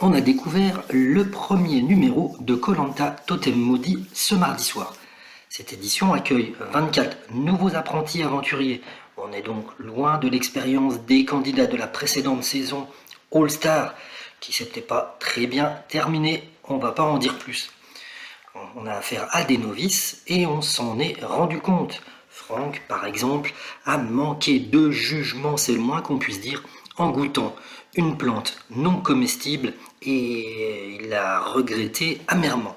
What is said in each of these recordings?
On a découvert le premier numéro de koh Totem Maudit ce mardi soir. Cette édition accueille 24 nouveaux apprentis aventuriers. On est donc loin de l'expérience des candidats de la précédente saison All-Star, qui s'était pas très bien terminée. On va pas en dire plus. On a affaire à des novices et on s'en est rendu compte. Franck, par exemple, a manqué de jugement, c'est le moins qu'on puisse dire, en goûtant une plante non comestible et il l'a regretté amèrement.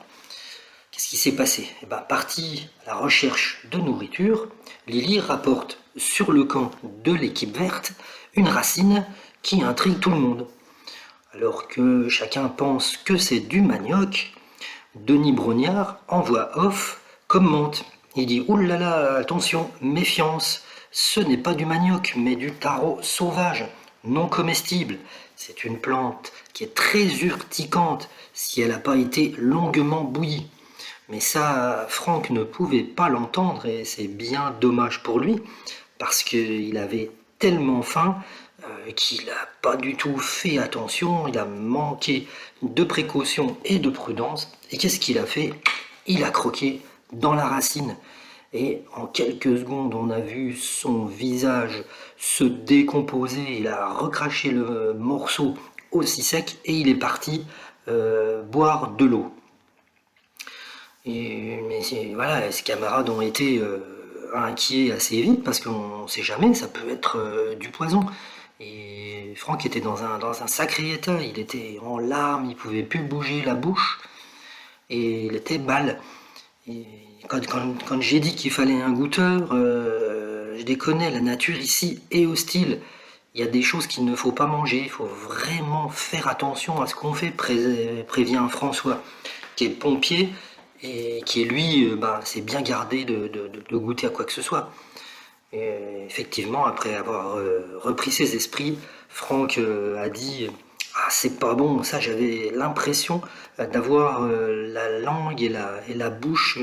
Qu'est-ce qui s'est passé? Parti à la recherche de nourriture, Lily rapporte sur le camp de l'équipe verte une racine qui intrigue tout le monde. Alors que chacun pense que c'est du manioc, Denis Brognard, en voix off, commente. Il dit: ouh là là, attention, méfiance, ce n'est pas du manioc, mais du taro sauvage, non comestible. C'est une plante qui est très urticante si elle n'a pas été longuement bouillie. Mais ça, Franck ne pouvait pas l'entendre et c'est bien dommage pour lui parce qu'il avait tellement faim qu'il n'a pas du tout fait attention, il a manqué de précaution et de prudence. Et qu'est-ce qu'il a fait? Il a croqué dans la racine. Et en quelques secondes, on a vu son visage se décomposer. Il a recraché le morceau aussi sec et il est parti boire de l'eau. Mais voilà, ses camarades ont été inquiets assez vite parce qu'on ne sait jamais, ça peut être du poison. Et Franck était dans un sacré état, il était en larmes, il pouvait plus bouger la bouche et il était mal. Et quand j'ai dit qu'il fallait un goûteur, je déconne, la nature ici est hostile. Il y a des choses qu'il ne faut pas manger, il faut vraiment faire attention à ce qu'on fait, prévient François, qui est pompier et qui lui s'est bien gardé de goûter à quoi que ce soit. Et effectivement, après avoir repris ses esprits, Franck a dit: ah, c'est pas bon, ça j'avais l'impression d'avoir la langue et la bouche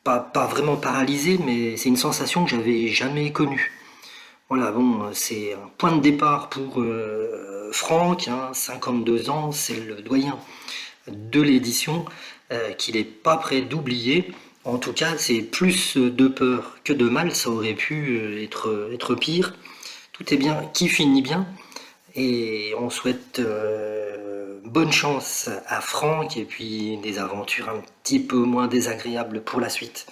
pas vraiment paralysées, mais c'est une sensation que j'avais jamais connue. Voilà, bon, c'est un point de départ pour Franck, hein, 52 ans, c'est le doyen de l'édition qu'il n'est pas prêt d'oublier. En tout cas, c'est plus de peur que de mal, ça aurait pu être pire. Tout est bien qui finit bien, et on souhaite bonne chance à Franck et puis des aventures un petit peu moins désagréables pour la suite.